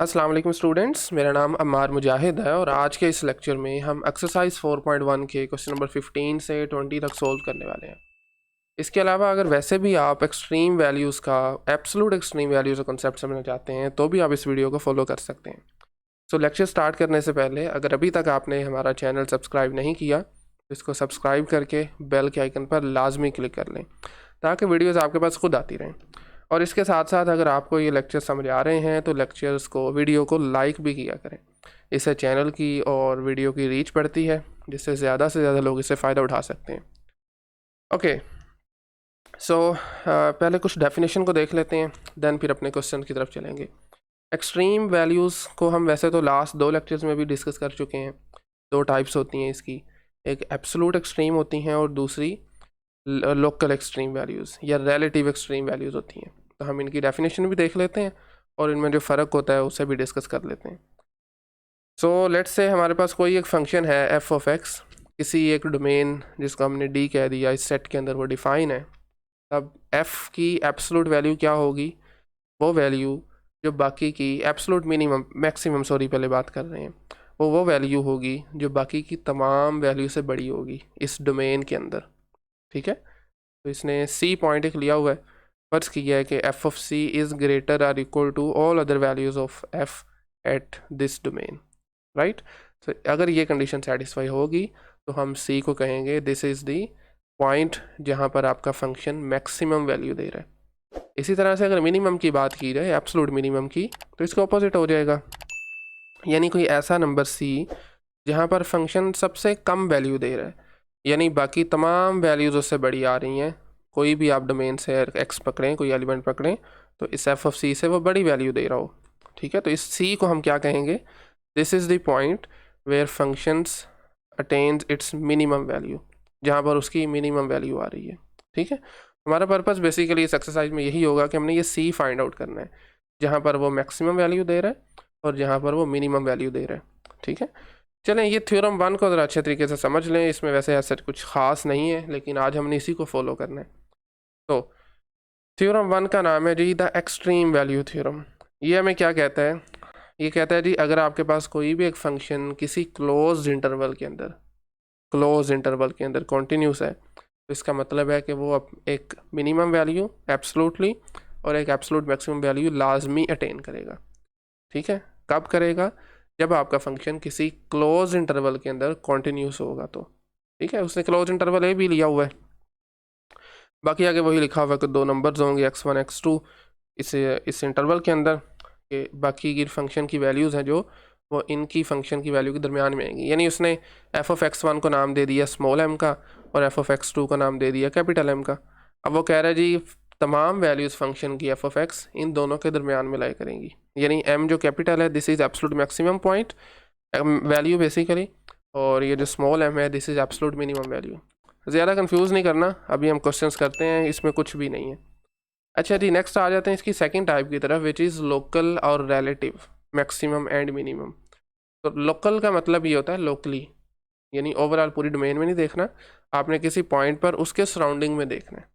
अस्सलाम वालेकुम स्टूडेंट्स, मेरा नाम अम्मार मुजाहिद है और आज के इस लेक्चर में हम एक्सरसाइज 4.1 के क्वेश्चन नंबर 15 से 20 तक सोल्व करने वाले हैं। इसके अलावा अगर वैसे भी आप एक्सट्रीम वैल्यूज़ का एब्सोल्यूट एक्सट्रीम वैल्यूज़ का कंसेप्ट समझना चाहते हैं तो भी आप इस वीडियो को फॉलो कर सकते हैं। सो लेक्चर स्टार्ट करने से पहले अगर अभी तक आपने हमारा चैनल सब्सक्राइब नहीं किया तो इसको सब्सक्राइब करके बेल के आइकन पर लाजमी क्लिक कर लें ताकि वीडियोज़ आपके पास खुद आती रहें। और इसके साथ साथ अगर आपको ये लेक्चर समझ आ रहे हैं तो लेक्चर्स को वीडियो को लाइक भी किया करें। इससे चैनल की और वीडियो की रीच बढ़ती है जिससे ज़्यादा से ज़्यादा लोग इससे फ़ायदा उठा सकते हैं। ओके, सो पहले कुछ डेफिनेशन को देख लेते हैं, देन फिर अपने क्वेश्चन की तरफ चलेंगे। एक्सट्रीम वैल्यूज़ को हम वैसे तो लास्ट 2 लेक्चर्स में भी डिस्कस कर चुके हैं। 2 टाइप्स होती हैं इसकी, एक एब्सोल्यूट एक्सट्रीम होती हैं और दूसरी लोकल एक्सट्रीम वैल्यूज़ या रिलेटिव एक्सट्रीम वैल्यूज़ होती हैं। तो हम इनकी डेफिनेशन भी देख लेते हैं और इनमें जो फ़र्क होता है उसे भी डिस्कस कर लेते हैं। सो लेट्स से हमारे पास कोई एक फंक्शन है एफ ऑफ एक्स, किसी एक डोमेन जिसको हमने डी कह दिया, इस सेट के अंदर वो डिफ़ाइन है। तब एफ़ की एब्सोल्यूट वैल्यू क्या होगी? वो वैल्यू जो बाकी की एब्सोल्यूट मिनिमम मैक्सिमम पहले बात कर रहे हैं, वो वैल्यू होगी जो बाकी की तमाम वैल्यू से बड़ी होगी इस डोमेन के अंदर। ठीक है, तो इसने सी पॉइंट एक लिया हुआ है, फर्ज किया है कि f of c is greater or equal to all other values of f at this domain, right. तो अगर ये कंडीशन सेटिस्फाई होगी तो हम सी को कहेंगे दिस इज़ दी पॉइंट जहाँ पर आपका फंक्शन मैक्सिमम वैल्यू दे रहा है। इसी तरह से अगर मिनिमम की बात की जाए, एब्सोल्यूट मिनिमम की, तो इसका ऑपोजिट हो जाएगा, यानी कोई ऐसा नंबर सी जहाँ पर फंक्शन सबसे कम वैल्यू दे रहा है, यानी बाकी तमाम वैल्यूज़ उससे बड़ी आ रही हैं। कोई भी आप डोमेन से एक्स पकड़ें, कोई एलिमेंट पकड़ें, तो इस एफ ऑफ सी से वो बड़ी वैल्यू दे रहा हो। ठीक है, तो इस सी को हम क्या कहेंगे? This is the point where functions attains its minimum value, जहाँ पर उसकी मिनिमम वैल्यू आ रही है। ठीक है, हमारा पर्पस बेसिकली इस एक्सरसाइज में यही होगा कि हमने ये सी फाइंड आउट करना है, जहाँ पर वो मैक्सिमम वैल्यू दे रहा है और जहाँ पर वो मिनिमम वैल्यू दे रहा है। ठीक है, चलें ये थ्योरम 1 को ज़रा अच्छे तरीके से समझ लें। इसमें वैसे ऐसा कुछ ख़ास नहीं है, लेकिन आज हमने इसी को फॉलो करना है। तो थ्योरम 1 का नाम है जी द एक्सट्रीम वैल्यू थ्योरम। ये हमें क्या कहता है? ये कहता है जी अगर आपके पास कोई भी एक फंक्शन किसी क्लोज इंटरवल के अंदर कॉन्टीन्यूस है, तो इसका मतलब है कि वो एक मिनिमम वैल्यू एब्सोल्युटली और एक एब्सोल्यूट मैक्सिमम वैल्यू लाजमी अटेन करेगा। ठीक है, कब करेगा? जब आपका फंक्शन किसी क्लोज इंटरवल के अंदर कॉन्टीन्यूस होगा तो। ठीक है, उसने क्लोज इंटरवल ए भी लिया हुआ है, बाकी आगे वही लिखा हुआ है कि 2 नंबर्स होंगे x1 x2 इस इंटरवल के अंदर, कि बाकी की फंक्शन की वैल्यूज़ हैं जो वो इनकी फंक्शन की वैल्यू के दरमियान में आएंगी। यानी उसने एफ ऑफ x1 को नाम दे दिया स्मॉल m का और एफ ऑफ x2 को नाम दे दिया कैपिटल M का। अब वो कह रहा है जी तमाम वैल्यूज़ फंक्शन की एफ ऑफ x इन दोनों के दरमियान में लाया करेंगी, यानी m जो कैपिटल है this is absolute maximum point value basically, और ये जो स्मॉल m है this is absolute minimum value. ज़्यादा कंफ्यूज नहीं करना, अभी हम क्वेश्चंस करते हैं, इसमें कुछ भी नहीं है। अच्छा जी, नेक्स्ट आ जाते हैं इसकी सेकंड टाइप की तरफ, विच इज़ लोकल और रिलेटिव मैक्सिमम एंड मिनिमम। तो लोकल का मतलब ये होता है लोकली, यानी ओवरऑल पूरी डोमेन में नहीं देखना, आपने किसी पॉइंट पर उसके सराउंडिंग में देखना है।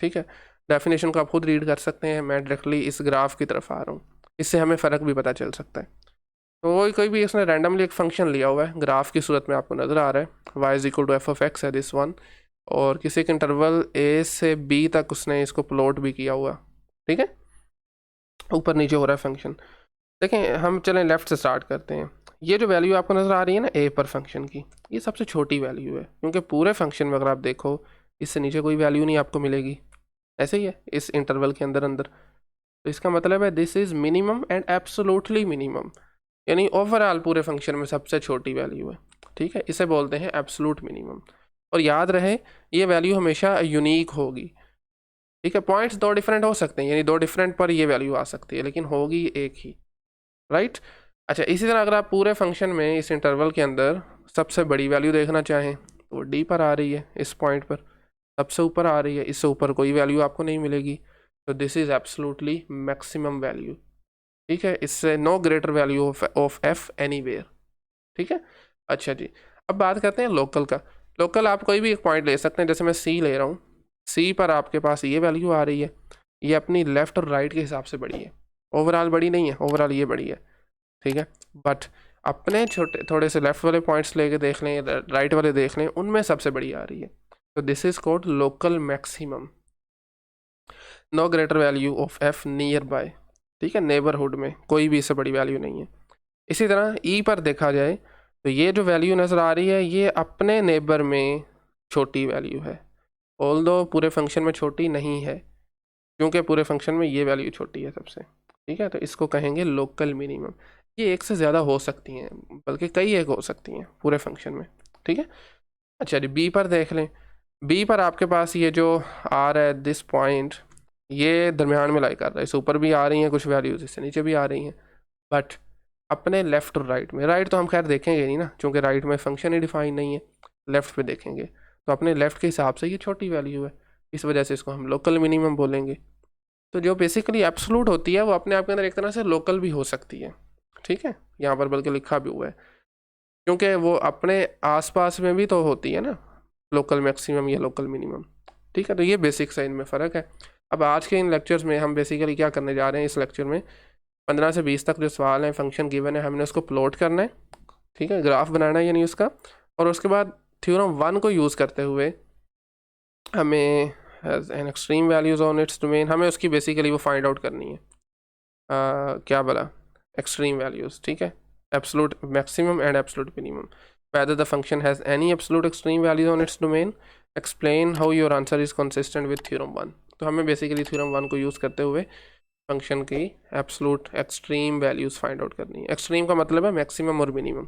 ठीक है, डेफिनेशन को आप खुद रीड कर सकते हैं, मैं डायरेक्टली इस ग्राफ की तरफ आ रहा हूँ, इससे हमें फ़र्क भी पता चल सकता है। तो वही कोई भी इसने रैंडमली एक फंक्शन लिया हुआ है, ग्राफ की सूरत में आपको नज़र आ रहा है, y is equal to f of x है दिस वन, और किसी एक इंटरवल a से b तक उसने इसको प्लॉट भी किया हुआ। ठीक है, ऊपर नीचे हो रहा है फंक्शन। देखें, हम चलें लेफ़्ट से स्टार्ट करते हैं। ये जो वैल्यू आपको नज़र आ रही है ना a पर फंक्शन की, ये सबसे छोटी वैल्यू है, क्योंकि पूरे फंक्शन में अगर आप देखो इससे नीचे कोई वैल्यू नहीं आपको मिलेगी, ऐसे ही है इस इंटरवल के अंदर। तो इसका मतलब है this is minimum and absolutely minimum, यानी ओवरऑल पूरे फंक्शन में सबसे छोटी वैल्यू है। ठीक है, इसे बोलते हैं एब्सोल्यूट मिनिमम। और याद रहे ये वैल्यू हमेशा यूनिक होगी। ठीक है, पॉइंट्स 2 डिफरेंट हो सकते हैं, यानी 2 डिफरेंट पर ये वैल्यू आ सकती है, लेकिन होगी एक ही, राइट। अच्छा, इसी तरह अगर आप पूरे फंक्शन में इस इंटरवल के अंदर सबसे बड़ी वैल्यू देखना चाहें तो डी पर आ रही है, इस पॉइंट पर सबसे ऊपर आ रही है, इससे ऊपर कोई वैल्यू आपको नहीं मिलेगी, तो this is absolutely maximum value. ठीक है, इससे no greater value of f anywhere. ठीक है, अच्छा जी, अब बात करते हैं लोकल का। लोकल आप कोई भी एक पॉइंट ले सकते हैं, जैसे मैं सी ले रहा हूँ, सी पर आपके पास ये वैल्यू आ रही है, ये अपनी लेफ़्ट और राइट के हिसाब से बड़ी है, ओवरऑल बड़ी नहीं है, ओवरऑल ये बड़ी है। ठीक है। बट अपने छोटे थोड़े से लेफ्ट वाले पॉइंट्स लेके देख लें, राइट वाले देख लें, उनमें सबसे बड़ी आ रही है। तो this is called local maximum, no greater value of f nearby, ठीक है, नेबरहुड में कोई भी इससे बड़ी वैल्यू नहीं है। इसी तरह ई पर देखा जाए तो ये जो वैल्यू नज़र आ रही है ये अपने नेबर में छोटी वैल्यू है, ऑल्दो पूरे फंक्शन में छोटी नहीं है, क्योंकि पूरे फंक्शन में ये वैल्यू छोटी है सबसे, ठीक है। तो इसको कहेंगे लोकल मिनिमम। ये एक से ज़्यादा हो सकती हैं, बल्कि कई एक हो सकती हैं पूरे फंक्शन में, ठीक है। अच्छा जी, बी पर देख लें। बी पर आपके पास ये जो आ रहा है दिस पॉइंट, ये दरमियान में लाई कर रहा है, इस ऊपर भी आ रही हैं कुछ वैल्यूज़, इससे नीचे भी आ रही हैं, बट अपने लेफ़्ट और राइट में, राइट तो हम खैर देखेंगे नहीं ना, क्योंकि राइट में फंक्शन ही डिफाइन नहीं है, लेफ़्ट पे देखेंगे। तो अपने लेफ़्ट के हिसाब से ये छोटी वैल्यू है, इस वजह से इसको हम लोकल मिनिमम बोलेंगे। तो जो बेसिकली एब्सोल्यूट होती है वो अपने आप के अंदर एक तरह से लोकल भी हो सकती है, ठीक है, यहाँ पर बल्कि लिखा भी हुआ है, क्योंकि वो अपने आसपास में भी तो होती है ना, लोकल मैक्सिमम या लोकल मिनिमम, ठीक है। तो ये बेसिक सा इनमें फ़र्क है। अब आज के इन लेक्चर्स में हम बेसिकली क्या करने जा रहे हैं, इस लेक्चर में 15 से 20 तक जो सवाल हैं, फंक्शन गिवन है, हमने उसको प्लॉट करना है, ठीक है, ग्राफ बनाना है यानी उसका, और उसके बाद थ्योरम 1 को यूज़ करते हुए हमें an extreme values on its domain, हमें उसकी बेसिकली वो फाइंड आउट करनी है, क्या बोला, एक्सट्रीम वैल्यूज़, ठीक है, absolute maximum and absolute minimum, whether the function has any absolute extreme values on its domain, explain how your answer is consistent with theorem 1। तो हमें बेसिकली थ्योरम 1 को यूज़ करते हुए फंक्शन की absolute extreme values find out करनी है। Extreme का मतलब है मैक्सिमम और मिनिमम।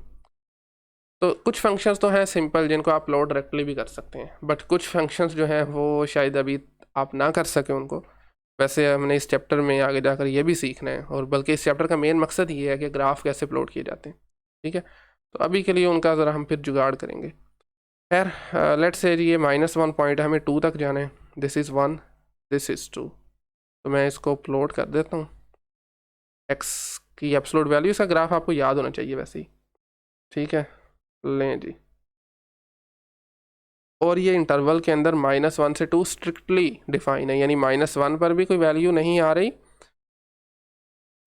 तो कुछ फंक्शंस तो हैं सिंपल जिनको आप प्लॉट डायरेक्टली भी कर सकते हैं, बट कुछ फंक्शंस जो हैं वो शायद अभी आप ना कर सकें उनको। वैसे हमने इस चैप्टर में आगे जाकर ये भी सीखना है, और बल्कि इस चैप्टर का मेन मकसद ये है कि ग्राफ कैसे प्लॉट किए जाते हैं, ठीक है। तो अभी के लिए उनका ज़रा हम फिर जुगाड़ करेंगे। खैर, लेट्स से ये -1 पॉइंट है, हमें 2 तक जाना है, दिस इज़ 1, दिस इज़ 2। तो मैं इसको प्लॉट कर देता हूँ। एक्स की एब्सोल्यूट वैल्यू, इसका ग्राफ आपको याद होना चाहिए वैसे ही, ठीक है, लें जी। और ये इंटरवल के अंदर -1 से 2 स्ट्रिक्टली डिफाइन है, यानी -1 पर भी कोई वैल्यू नहीं आ रही,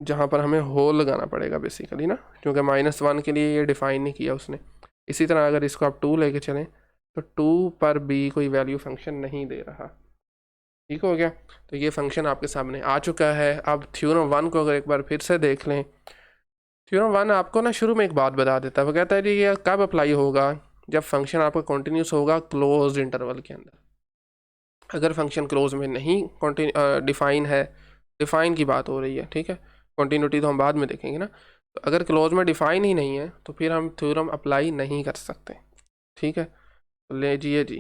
जहाँ पर हमें होल लगाना पड़ेगा बेसिकली ना, क्योंकि -1 के लिए ये डिफ़ाइन नहीं किया उसने। इसी तरह अगर इसको आप 2 लेके चलें तो 2 पर भी कोई वैल्यू फंक्शन नहीं दे रहा, ठीक हो गया। तो ये फंक्शन आपके सामने आ चुका है। अब थ्योरम 1 को अगर एक बार फिर से देख लें, थ्योरम 1 आपको ना शुरू में एक बात बता देता है, वो कहता है जी ये कब अप्लाई होगा, जब फंक्शन आपका कॉन्टीन्यूस होगा क्लोज इंटरवल के अंदर। अगर फंक्शन क्लोज में नहीं डिफाइन है, डिफाइन की बात हो रही है, ठीक है, कॉन्टीन्यूटी तो हम बाद में देखेंगे ना। तो अगर क्लोज में डिफाइन ही नहीं है तो फिर हम थ्योरम अप्लाई नहीं कर सकते, ठीक है। तो ले जी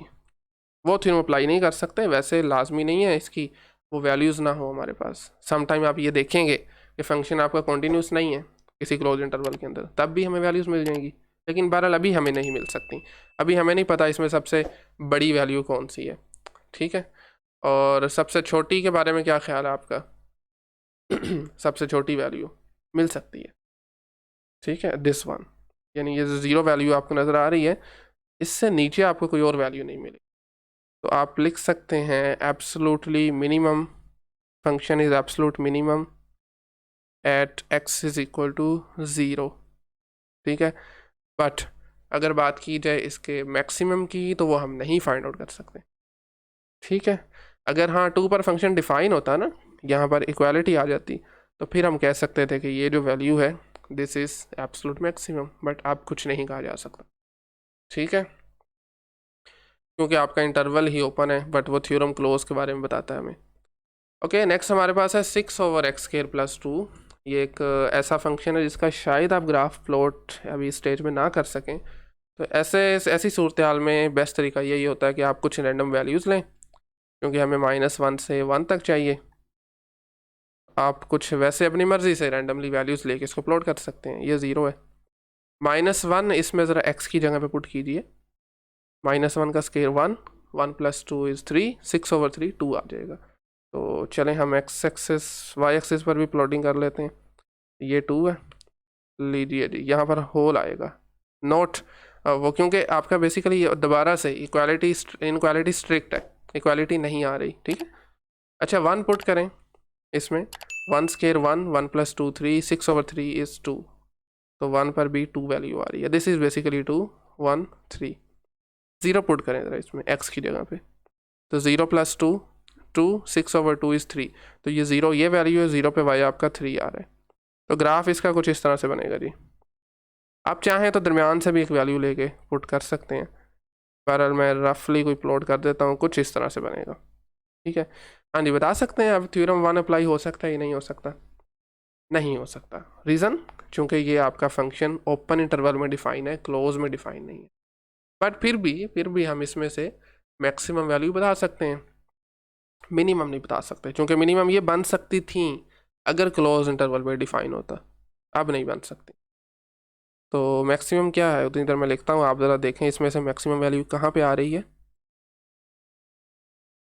वो थ्योरम अप्लाई नहीं कर सकते, वैसे लाजमी नहीं है इसकी वो वैल्यूज़ ना हो हमारे पास। सम टाइम आप ये देखेंगे कि फंक्शन आपका कॉन्टीन्यूस नहीं है किसी क्लोज इंटरवल के अंदर, तब भी हमें वैल्यूज़ मिल जाएंगी, लेकिन बहरहाल अभी हमें नहीं मिल सकती। अभी हमें नहीं पता इसमें सबसे बड़ी वैल्यू कौन सी है, ठीक है। और सबसे छोटी के बारे में क्या ख्याल है आपका? सबसे छोटी वैल्यू मिल सकती है, ठीक है, दिस वन, यानी ये जो 0 वैल्यू आपको नज़र आ रही है, इससे नीचे आपको कोई और वैल्यू नहीं मिलेगी। तो आप लिख सकते हैं absolutely minimum, function is absolute minimum at x is equal to 0, ठीक है। बट अगर बात की जाए इसके मैक्सिमम की तो वो हम नहीं फाइंड आउट कर सकते, ठीक है। अगर हाँ 2 पर फंक्शन डिफाइन होता ना, यहाँ पर इक्वालिटी आ जाती, तो फिर हम कह सकते थे कि ये जो वैल्यू है this is absolute maximum, but अब कुछ नहीं कहा जा सकता, ठीक है, क्योंकि आपका इंटरवल ही ओपन है, बट वो थ्योरम क्लोज के बारे में बताता है हमें। ओके, नेक्स्ट हमारे पास है 6/x² + 2। ये एक ऐसा फंक्शन है जिसका शायद आप ग्राफ प्लॉट अभी स्टेज में ना कर सकें। तो ऐसी सूरत हाल में बेस्ट तरीका यही होता है कि आप कुछ रैंडम वैल्यूज़ लें, क्योंकि हमें -1 से 1 तक चाहिए। आप कुछ वैसे अपनी मर्ज़ी से रैंडमली वैल्यूज़ लेके इसको प्लॉट कर सकते हैं। ये 0 है, -1 इसमें ज़रा x की जगह पे पुट कीजिए, -1 का स्क्वायर 1, 1 + 2 = 3, 6/3 2 आ जाएगा। तो चलें हम x एक्सिस y एक्सिस पर भी प्लॉटिंग कर लेते हैं। ये 2 है, लीजिए जी, यहाँ पर होल आएगा, नोट वो, क्योंकि आपका बेसिकली दोबारा से इनक्वालिटी स्ट्रिक्ट है, इक्वालिटी नहीं आ रही, ठीक है। अच्छा 1 पुट करें इसमें, 1 स्क्वायर 1, 1 + 2 3, 6/3 = 2, तो 1 पर भी 2 वैल्यू आ रही है। This is basically 2 1 3। 0 पुट करें ज़रा इसमें x की जगह पे, तो 0 + 2 2 6/2 इज़ 3। तो ये 0 ये वैल्यू है, 0 पे y आपका 3 आ रहा है। तो ग्राफ इसका कुछ इस तरह से बनेगा जी। आप चाहें तो दरमियान से भी एक वैल्यू लेके पुट कर सकते हैं, पर मैं रफली कोई प्लॉट कर देता हूँ, कुछ इस तरह से बनेगा। ठीक है, हाँ जी, बता सकते हैं अब थ्योरम 1 अप्लाई हो सकता है या नहीं हो सकता? नहीं हो सकता। रीज़न, क्योंकि ये आपका फंक्शन ओपन इंटरवल में डिफाइन है, क्लोज में डिफाइन नहीं है। बट फिर भी हम इसमें से मैक्सिमम वैल्यू बता सकते हैं, मिनिमम नहीं बता सकते, क्योंकि मिनिमम ये बन सकती थी अगर क्लोज इंटरवल में डिफाइन होता, अब नहीं बन सकती। तो मैक्सिमम क्या है उतनी देर मैं लिखता हूँ, आप ज़रा देखें इसमें से मैक्सिमम वैल्यू कहाँ पे आ रही है।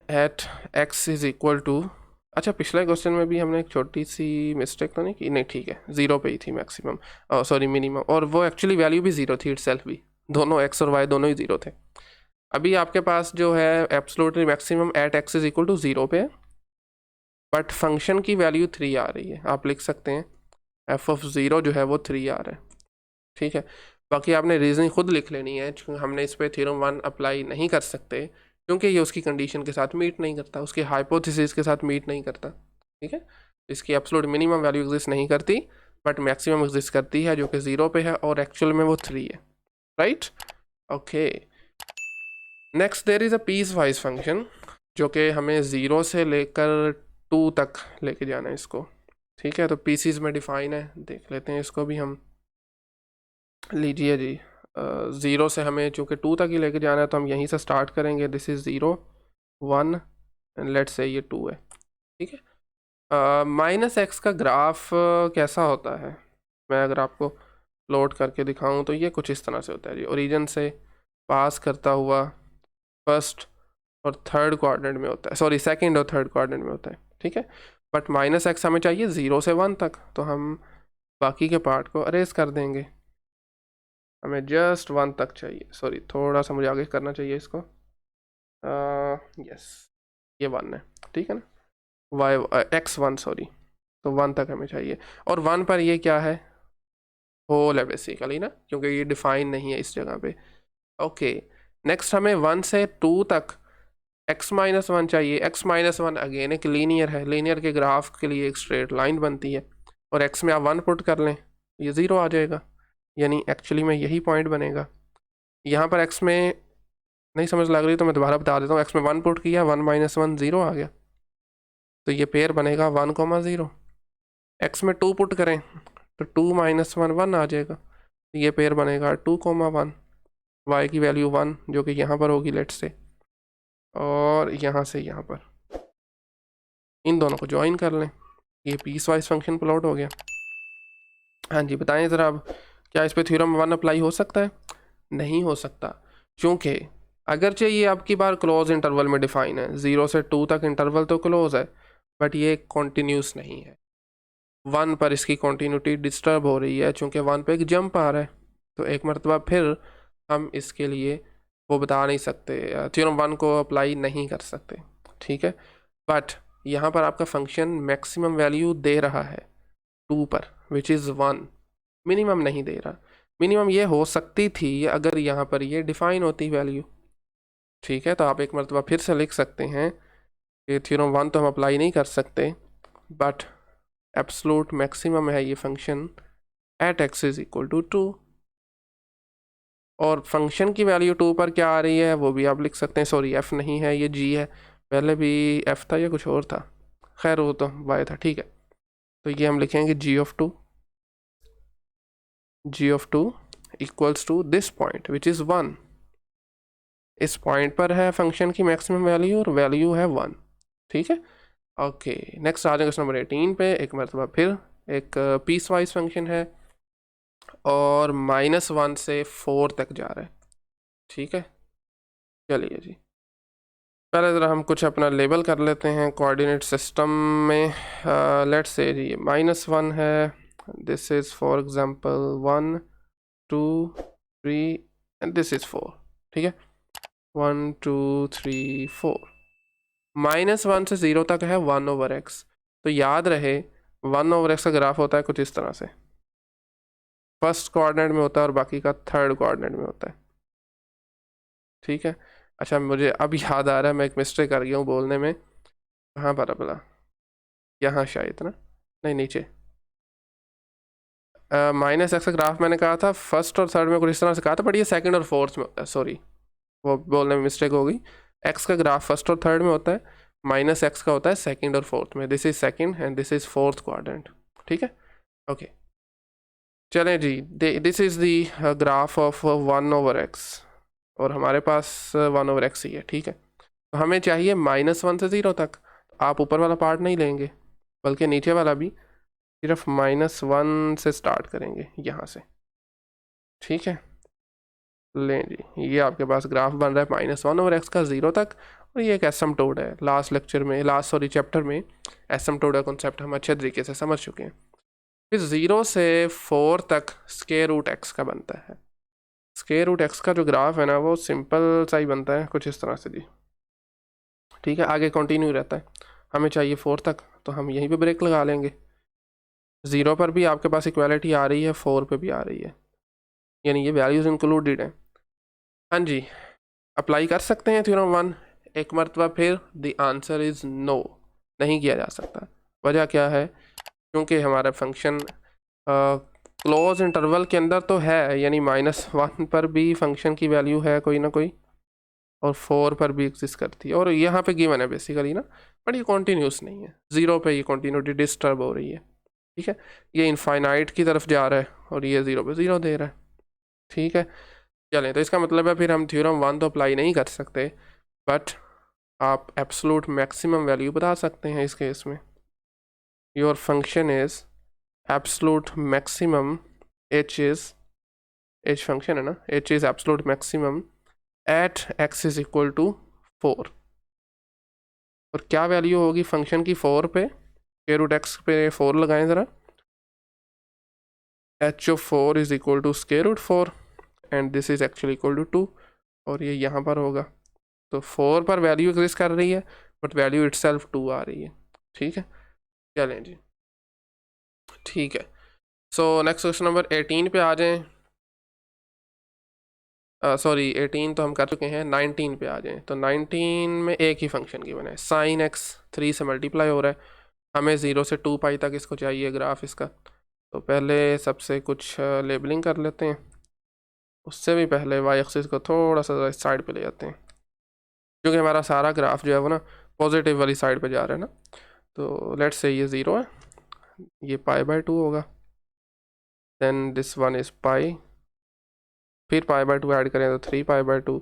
At x is equal to, अच्छा पिछले क्वेश्चन में भी हमने एक छोटी सी मिस्टेक तो नहीं की? नहीं, ठीक है, 0 पे ही थी मैक्सिमम, सॉरी मिनिमम, और वो एक्चुअली वैल्यू भी 0 थी इटसेल्फ भी, दोनों x और y दोनों ही 0 थे। अभी आपके पास जो है absolutely maximum at x is equal to 0 पे है, बट फंक्शन की वैल्यू 3 आ रही है। आप लिख सकते हैं f(0) जो है वो 3 आ रहा है। ठीक है, बाकी आपने रीज़निंग खुद लिख लेनी है, क्योंकि हमने इस पर थ्योरम 1 अप्लाई नहीं कर सकते, क्योंकि ये उसकी कंडीशन के साथ मीट नहीं करता, उसके हाइपोथेसिस के साथ मीट नहीं करता। ठीक है, इसकी एब्सोल्यूट मिनिमम वैल्यू एग्जिस्ट नहीं करती, बट मैक्सिमम एग्जिस्ट करती है, जो कि 0 पे है और एक्चुअल में वो 3 है। Right, okay. Next there is a piecewise function, जो कि हमें 0 से लेकर 2 तक लेके जाना है इसको। ठीक है, तो पीसीज में डिफाइन है, देख लेते हैं इसको भी हम। लीजिए जी, 0 से हमें चूँकि 2 तक ही लेके जाना है, तो हम यहीं से स्टार्ट करेंगे। This is 0 1 and let's say ये 2 है। ठीक है, -x का ग्राफ कैसा होता है, मैं अगर आपको प्लॉट करके दिखाऊं तो ये कुछ इस तरह से होता है जी। ओरिजिन से पास करता हुआ फर्स्ट और थर्ड क्वाड्रेंट में होता है, सॉरी सेकंड और थर्ड क्वाड्रेंट में होता है। ठीक है, बट -x हमें चाहिए 0 से 1 तक, तो हम बाकी के पार्ट को अरेज कर देंगे, हमें जस्ट 1 तक चाहिए। सॉरी, थोड़ा सा मुझे आगे करना चाहिए इसको। यस, ये 1 है, ठीक है ना, x1 सॉरी, तो 1 तक हमें चाहिए, और 1 पर ये क्या है, होल है बेसिकली ना, क्योंकि ये डिफाइन नहीं है इस जगह पे। ओके, नेक्स्ट हमें 1 से 2 तक x-1 चाहिए। x-1 अगेन एक लीनियर है, लीनियर के ग्राफ के लिए एक स्ट्रेट लाइन बनती है, और x में आप 1 पुट कर लें, ये 0 आ जाएगा, यानी एक्चुअली में यही पॉइंट बनेगा। यहाँ पर x में नहीं समझ लग रही तो मैं दोबारा बता देता हूँ, x में 1 पुट किया, 1 - 1 0 आ गया, तो ये पेयर बनेगा 1, 0। x में 2 पुट करें तो 2 - 1 1 आ जाएगा, तो ये पेयर बनेगा 2, 1। y की वैल्यू 1 जो कि यहाँ पर होगी लेट्स से, और यहाँ से यहाँ पर इन दोनों को ज्वाइन कर लें, ये पीस वाइज फंक्शन प्लॉट हो गया। हाँ जी, बताएं ज़रा अब, क्या इस पर थ्योरम 1 अप्लाई हो सकता है? नहीं हो सकता, क्योंकि अगरचे ये आपकी बार क्लोज इंटरवल में डिफाइन है, 0 से 2 तक इंटरवल तो क्लोज है, बट ये कॉन्टीन्यूस नहीं है। 1 पर इसकी कॉन्टीन्यूटी डिस्टर्ब हो रही है, चूँकि 1 पे एक जंप आ रहा है, तो एक मरतबा फिर हम इसके लिए वो बता नहीं सकते, थ्योरम 1 को अप्लाई नहीं कर सकते। ठीक है, बट यहाँ पर आपका फंक्शन मैक्सिमम वैल्यू दे रहा है 2 पर, विच इज़ 1, मिनिमम नहीं दे रहा। मिनिमम ये हो सकती थी अगर यहाँ पर ये डिफाइन होती वैल्यू। ठीक है, तो आप एक मरतबा फिर से लिख सकते हैं कि थ्योरम 1 तो हम अप्लाई नहीं कर सकते, बट एब्सोल्यूट मैक्सिमम है ये function at x is equal to 2, और फंक्शन की वैल्यू 2 पर क्या आ रही है वो भी आप लिख सकते हैं। सॉरी, f नहीं है, ये g है, पहले भी f था या कुछ और था, खैर वो तो y था। ठीक है, तो ये हम लिखेंगे g of 2 equals to this point which is 1। इस पॉइंट पर है फंक्शन की मैक्सिमम वैल्यू और वैल्यू है 1। ठीक है, ओके। नेक्स्ट आ जाएगा क्वेश्चन नंबर 18 पे, एक मरतबा फिर एक पीस वाइज फंक्शन है और -1 से 4 तक जा रहा है। ठीक है, चलिए जी, पहले ज़रा हम कुछ अपना लेबल कर लेते हैं कोऑर्डिनेट सिस्टम में। लेट्स से जी -1 है, this is for example 1 2 3 and this is 4। ठीक है, 1 2 3 4। -1 से 0 तक है 1/x, तो याद रहे 1/x का ग्राफ होता है कुछ इस तरह से। फर्स्ट कोऑर्डिनेट में होता है और बाकी का थर्ड कोऑर्डिनेट में होता है। ठीक है। अच्छा, मुझे अब याद आ रहा है, मैं एक मिस्टेक कर गया हूँ बोलने में। कहाँ पर बोला, यहाँ शायद ना, नहीं नीचे। माइनस एक्स का ग्राफ मैंने कहा था फर्स्ट और थर्ड में कुछ इस तरह से कहा था, बट ये सेकंड और फोर्थ में होता है, सॉरी वो बोलने में मिस्टेक हो गई। एक्स का ग्राफ फर्स्ट और थर्ड में होता है, माइनस एक्स का होता है सेकंड और फोर्थ में। This is second and this is fourth quadrant. ठीक है, ओके। चलें जी, this is the graph of 1/x और हमारे पास 1/x ही है। ठीक है, तो हमें चाहिए -1 से 0 तक। आप ऊपर वाला पार्ट नहीं लेंगे बल्कि नीचे वाला भी, सिर्फ -1 से स्टार्ट करेंगे यहाँ से। ठीक है, लें जी, ये आपके पास ग्राफ बन रहा है -1/x का 0 तक। और ये एक एसिम्पटोड है। लास्ट लेक्चर में, चैप्टर में एसिम्पटोड का कॉन्सेप्ट हम अच्छे तरीके से समझ चुके हैं। फिर 0 से 4 तक स्क्वायर रूट एक्स का बनता है। स्क्वायर रूट एक्स का जो ग्राफ है ना, वो सिंपल सा ही बनता है कुछ इस तरह से जी। ठीक है, आगे कंटिन्यू रहता है। हमें चाहिए 4 तक, तो हम यहीं पे ब्रेक लगा लेंगे। 0 पर भी आपके पास इक्वालिटी आ रही है, 4 पे भी आ रही है, यानी ये वैल्यूज़ इंक्लूडेड हैं। हाँ जी, अप्लाई कर सकते हैं थ्योरम 1 एक मरतबा फिर। द आंसर इज़ नो, नहीं किया जा सकता। वजह क्या है? क्योंकि हमारा फंक्शन क्लोज इंटरवल के अंदर तो है, यानी -1 पर भी फंक्शन की वैल्यू है कोई ना कोई, और 4 पर भी एग्जिस्ट करती है, और यहाँ पे गिवन है बेसिकली ना, बट ये कॉन्टीन्यूस नहीं है। 0 पे ये कॉन्टीन्यूटी डिस्टर्ब हो रही है। ठीक है, ये इनफाइनाइट की तरफ जा रहा है और ये 0 पे 0 दे रहा है। ठीक है, चलें, तो इसका मतलब है फिर हम थ्योरम 1 तो अप्लाई नहीं कर सकते, बट आप एब्सोलूट मैक्सिमम वैल्यू बता सकते हैं इस केस में। Your function is absolute maximum, h function है ना, h is absolute maximum at x is equal to 4। और क्या वैल्यू होगी फंक्शन की 4 पे? स्क्वायर रूट एक्स पे 4 लगाएं ज़रा। H of 4 is equal to square root 4 and this is actually equal to 2, और ये यहाँ पर होगा। तो 4 पर वैल्यू एग्जिस्ट कर रही है, बट वैल्यू इटसेल्फ 2 आ रही है। ठीक है, चलें जी, ठीक है। सो नेक्स्ट क्वेश्चन नंबर 18 पे आ जाएं। सॉरी 18 तो हम कर चुके हैं, 19 पे आ जाएं। तो 19 में एक ही फंक्शन गिवन है, साइन एक्स 3 से मल्टीप्लाई हो रहा है। हमें 0 से 2 पाई तक इसको चाहिए ग्राफ इसका। तो पहले सबसे कुछ लेबलिंग कर लेते हैं। उससे भी पहले वाई एक्सिस को थोड़ा सा साइड पे ले जाते हैं, क्योंकि हमारा सारा ग्राफ जो है वो ना पॉजिटिव वाली साइड पे जा रहा है ना। तो लेट्स से ये 0 है, ये π/2 होगा, then this one is pi, फिर π/2 ऐड करें तो 3π/2।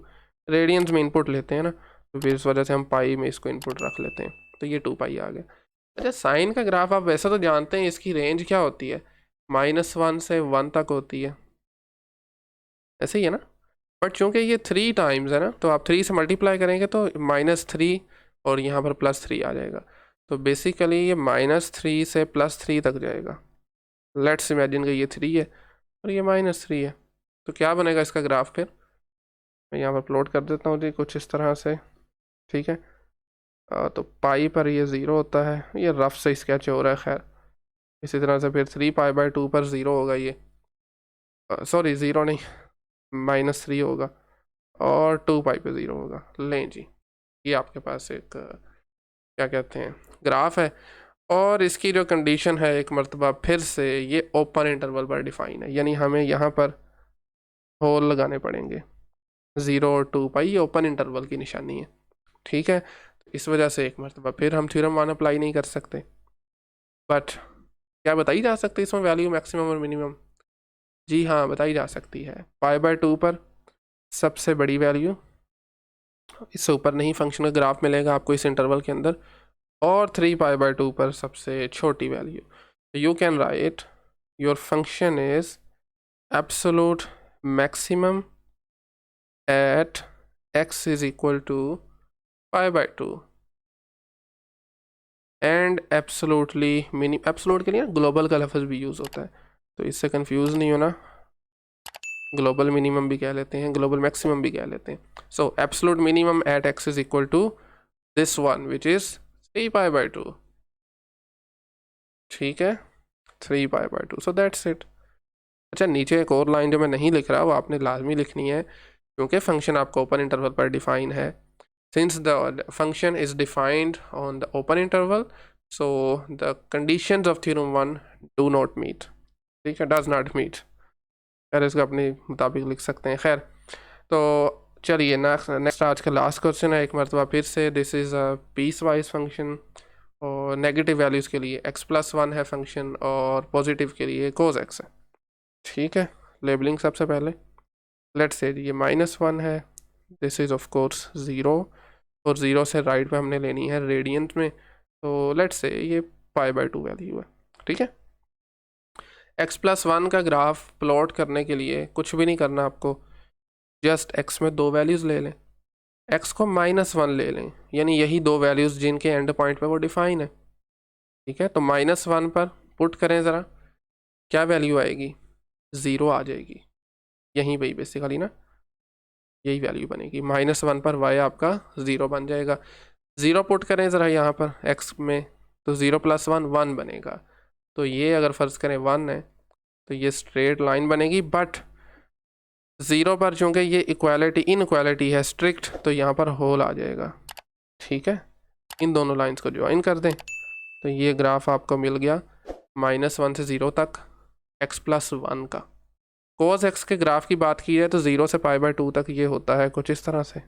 रेडियंस में इनपुट लेते हैं ना, तो फिर इस वजह से हम पाई में इसको इनपुट रख लेते हैं, तो ये 2π आ गया। अच्छा, साइन का ग्राफ आप वैसे तो जानते हैं, इसकी रेंज क्या होती है? -1 से 1 तक होती है, ऐसे ही है ना। बट चूंकि ये 3 टाइम्स है ना, तो आप 3 से मल्टीप्लाई करेंगे तो -3 और यहाँ पर +3 आ जाएगा। तो बेसिकली ये -3 से +3 तक जाएगा। लेट्स इमेजिन कि ये 3 है और ये -3 है, तो क्या बनेगा इसका ग्राफ? फिर मैं यहाँ पर प्लॉट कर देता हूँ जी कुछ इस तरह से। ठीक है, तो पाई पर ये 0 होता है, ये रफ से स्केच हो रहा है, खैर। इसी तरह से फिर 3π/2 पर 0 होगा, ये सॉरी 0 नहीं, -3 होगा, और 2π पे 0 होगा। लें जी, ये आपके पास एक क्या कहते हैं ग्राफ है। और इसकी जो कंडीशन है एक मरतबा फिर से ये ओपन इंटरवल पर डिफाइन है, यानी हमें यहाँ पर होल लगाने पड़ेंगे। 0 और 2π ये ओपन इंटरवल की निशानी है। ठीक है, इस वजह से एक मरतबा फिर हम थ्योरम 1 अप्लाई नहीं कर सकते, बट क्या बताई जा सकती है इसमें वैल्यू मैक्सिमम और मिनिमम? जी हाँ, बताई जा सकती है। π/2 पर सबसे बड़ी वैल्यू, इससे ऊपर नहीं फंक्शन का ग्राफ मिलेगा आपको इस इंटरवल के अंदर, और 3π/2 पर सबसे छोटी value. You can write your function is absolute maximum at x is equal to π/2 and absolutely minimum. Absolute के लिए ग्लोबल का लफ्ज़ भी यूज़ होता है, तो इससे कंफ्यूज नहीं होना, ग्लोबल मिनिमम भी कह लेते हैं, ग्लोबल मैक्सिमम भी कह लेते हैं। So absolute minimum at x is equal to this one which is 3π/2। ठीक है, 3π/2, सो दैट्स इट। अच्छा, नीचे एक और लाइन जो मैं नहीं लिख रहा वो आपने लाजमी लिखनी है, क्योंकि फंक्शन आपका ओपन इंटरवल पर डिफाइन है. Since the function is defined on the open interval, so the conditions of theorem 1 do not meet. ठीक है, डज नॉट मीट. खैर इसको अपने मुताबिक लिख सकते हैं. खैर, तो चलिए नेक्स्ट आज का लास्ट क्वेश्चन है एक मरतबा फिर से. This is a piecewise function, और नेगेटिव वैल्यूज़ के लिए x+1 है फंक्शन, और पॉजिटिव के लिए cos x है. ठीक है, लेबलिंग सबसे पहले लेट्स से ये -1 है, दिस इज़ ऑफ कोर्स 0, और 0 से राइट पे हमने लेनी है रेडियंट में, तो लेट्स से ये π/2 वैल्यू है. ठीक है, x+1 का ग्राफ प्लॉट करने के लिए कुछ भी नहीं करना आपको, जस्ट x में दो वैल्यूज़ ले लें, x को -1 ले लें, यानी यही दो वैल्यूज़ जिनके एंड पॉइंट पे वो डिफाइन है. ठीक है, तो -1 पर पुट करें ज़रा, क्या वैल्यू आएगी, 0 आ जाएगी. यहीं पे बेसिकली ना यही वैल्यू बनेगी. -1 पर y आपका 0 बन जाएगा. 0 पुट करें ज़रा यहाँ पर x में, तो 0 + 1 1 बनेगा. तो ये अगर फ़र्ज़ करें 1 है तो ये स्ट्रेट लाइन बनेगी, बट 0 पर चूँकि ये इनइक्वालिटी है स्ट्रिक्ट, तो यहाँ पर होल आ जाएगा. ठीक है, इन दोनों लाइंस को ज्वाइन कर दें तो ये ग्राफ आपको मिल गया -1 से 0 तक x+1 का. cos x के ग्राफ की बात की जाए तो 0 से π/2 तक ये होता है कुछ इस तरह से.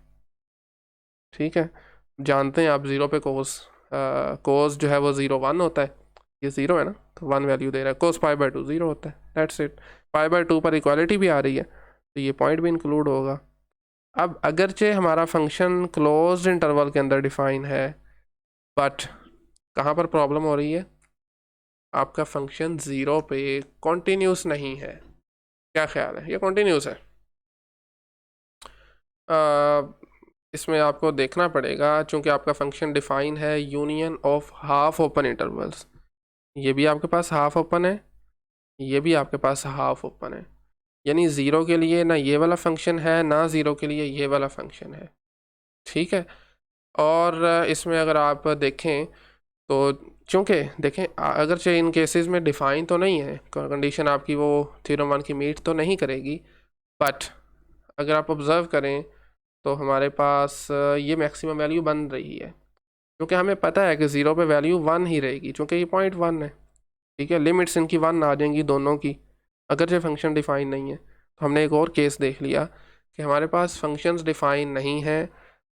ठीक है, जानते हैं आप 0 पे cos जो है वो 0 1 होता है, ये 0 है ना, तो 1 वैल्यू दे रहा है. cos π/2 0 होता है, दैट्स इट. π/2 पर इक्वालिटी भी आ रही है तो ये पॉइंट भी इंक्लूड होगा. अब अगरचे हमारा फंक्शन क्लोज्ड इंटरवल के अंदर डिफाइन है, बट कहाँ पर प्रॉब्लम हो रही है, आपका फंक्शन 0 पे कॉन्टीन्यूस नहीं है. क्या ख्याल है, ये कॉन्टीन्यूस है? इसमें आपको देखना पड़ेगा, चूँकि आपका फंक्शन डिफाइन है union of half open intervals. ये भी आपके पास हाफ ओपन है, ये भी आपके पास हाफ ओपन है, यानी 0 के लिए ना ये वाला फंक्शन है, ना 0 के लिए ये वाला फंक्शन है. ठीक है, और इसमें अगर आप देखें तो चूँकि देखें अगरचे इन केसेस में डिफ़ाइन तो नहीं है, कंडीशन आपकी वो थ्योरम 1 की मीट तो नहीं करेगी, बट अगर आप ऑब्ज़र्व करें तो हमारे पास ये मैक्सिमम वैल्यू बन रही है, क्योंकि हमें पता है कि 0 पे वैल्यू 1 ही रहेगी, चूँकि ये 0.1 है. ठीक है, लिमिट्स इनकी 1 आ जाएंगी दोनों की, अगर जो फंक्शन डिफ़ाइन नहीं है. तो हमने एक और केस देख लिया कि हमारे पास फंक्शंस डिफ़ाइन नहीं है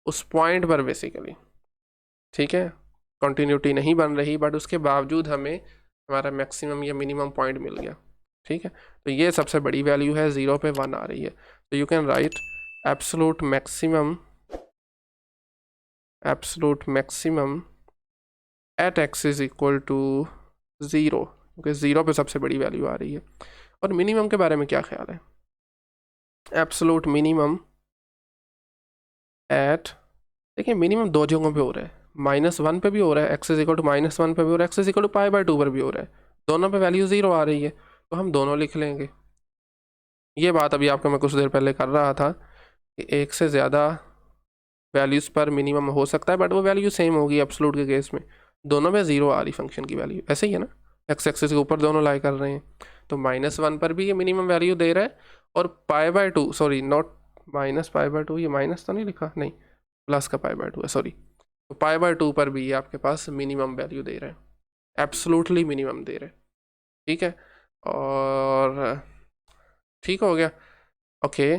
उस पॉइंट पर बेसिकली. ठीक है, कंटिन्यूटी नहीं बन रही, बट उसके बावजूद हमें हमारा मैक्सिमम या मिनिमम पॉइंट मिल गया. ठीक है, तो ये सबसे बड़ी वैल्यू है, 0 पे 1 आ रही है. तो you can write absolute maximum at x is equal to 0, क्योंकि 0 पे सबसे बड़ी वैल्यू आ रही है. और मिनिमम के बारे में क्या ख्याल है, एब्सोलूट मिनिमम एट, देखिए मिनिमम दो जगहों पे हो रहा है, -1 पे भी हो रहा है, x इज इक्वल टू -1 पे भी हो रहा है, x इज इक्वल टू π/2 पर भी हो रहा है. दोनों पे वैल्यू 0 आ रही है, तो हम दोनों लिख लेंगे. ये बात अभी आपको मैं कुछ देर पहले कर रहा था कि एक से ज़्यादा वैल्यूज़ पर मिनिमम हो सकता है, बट वो वैल्यू सेम होगी एब्सोलूट के केस में. दोनों में 0 आ रही फंक्शन की वैल्यू, ऐसे ही है ना, x एक्सिस के ऊपर दोनों लाई कर रहे हैं, तो -1 पर भी ये मिनिमम वैल्यू दे रहा है, और π/2 सॉरी नॉट -π/2, ये माइनस तो नहीं लिखा, नहीं प्लस का π/2 है सॉरी, तो π/2 पर भी ये आपके पास मिनिमम वैल्यू दे रहे हैं, एब्सोल्युटली मिनिमम दे रहे हैं. ठीक है, और ठीक हो गया. ओके,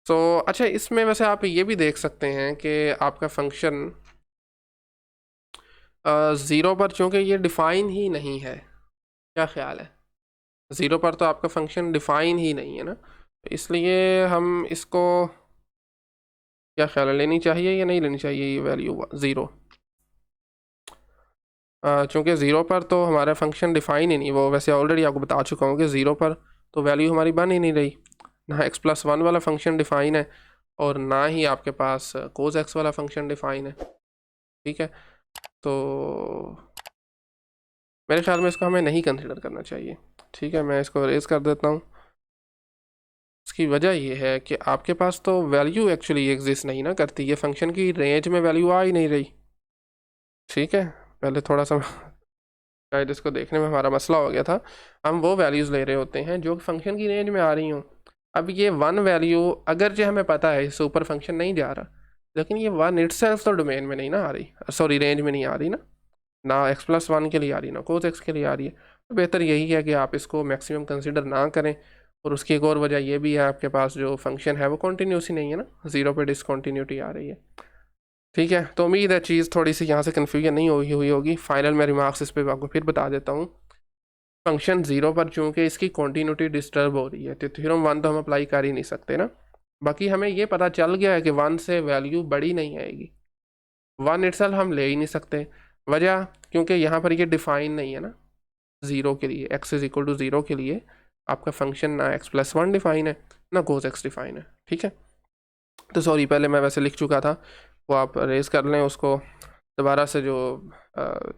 तो अच्छा इसमें वैसे आप ये भी देख सकते हैं कि आपका फंक्शन 0 पर चूँकि ये डिफ़ाइन ही नहीं है, क्या ख्याल है, 0 पर तो आपका फंक्शन डिफ़ाइन ही नहीं है ना, तो इसलिए हम इसको क्या ख्याल है, लेनी चाहिए या नहीं लेनी चाहिए ये वैल्यू 0? चूँकि 0 पर तो हमारा फंक्शन डिफ़ाइन ही नहीं, वो वैसे ऑलरेडी आपको बता चुका हूँ कि 0 पर तो वैल्यू हमारी बन ही नहीं रही, ना x+1 वाला फंक्शन डिफ़ाइन है, और ना ही आपके पास cos x वाला फंक्शन डिफ़ाइन है. ठीक है, तो मेरे ख्याल में इसको हमें नहीं कंसिडर करना चाहिए. ठीक है, मैं इसको रेज़ कर देता हूँ. इसकी वजह ये है कि आपके पास तो वैल्यू एक्चुअली एग्जिस्ट नहीं ना करती, ये फंक्शन की रेंज में वैल्यू आ ही नहीं रही. ठीक है, पहले थोड़ा सा शायद इसको देखने में हमारा मसला हो गया था। हम वो वैल्यूज़ ले रहे होते हैं जो फंक्शन की रेंज में आ रही हों। अब ये वन वैल्यू अगर जो हमें पता है इससे ऊपर फंक्शन नहीं जा रहा, लेकिन ये वन इटसेल्फ तो डोमेन में नहीं ना आ रही, सॉरी रेंज में नहीं आ रही ना x+1 के लिए आ रही ना cos x के लिए आ रही है। तो बेहतर यही है कि आप इसको मैक्सिमम कंसिडर ना करें। और उसकी एक और वजह ये भी है, आपके पास जो फंक्शन है वो कॉन्टीन्यूस ही नहीं है ना, 0 पे डिसकॉन्टीन्यूटी आ रही है। ठीक है, तो उम्मीद है चीज़ थोड़ी सी यहाँ से कन्फ्यूजन नहीं हुई होगी। फाइनल में रिमार्क्स इस पर आपको फिर बता देता हूँ। फंक्शन 0 पर चूँकि इसकी कॉन्टीन्यूटी डिस्टर्ब हो रही है तो थ्योरम 1 तो हम अप्लाई कर ही नहीं सकते ना। बाकी हमें ये पता चल गया है कि 1 से वैल्यू बड़ी नहीं आएगी, 1 इटसेल्फ हम ले ही नहीं सकते। वजह क्योंकि यहाँ पर ये डिफाइन नहीं है ना 0 के लिए, x=0 के लिए आपका फंक्शन ना x+1 डिफाइन है ना cos x डिफाइन है। ठीक है, तो सॉरी पहले मैं वैसे लिख चुका था, वो आप रेज कर लें उसको दोबारा से। जो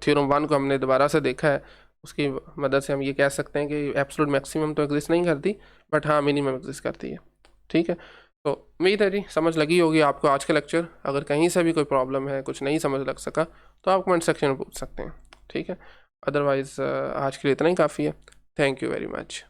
थ्योरम 1 को हमने दोबारा से देखा है उसकी मदद से हम ये कह सकते हैं कि एब्सोल्यूट मैक्सिमम तो एग्जिस्ट नहीं करती, बट हाँ मिनिमम एग्जिस्ट करती है। ठीक है, तो उम्मीद है जी समझ लगी होगी आपको आज का लेक्चर। अगर कहीं से भी कोई प्रॉब्लम है, कुछ नहीं समझ लग सका, तो आप कमेंट सेक्शन में पूछ सकते हैं। ठीक है, अदरवाइज़ आज के लिए इतना ही काफ़ी है। Thank you very much.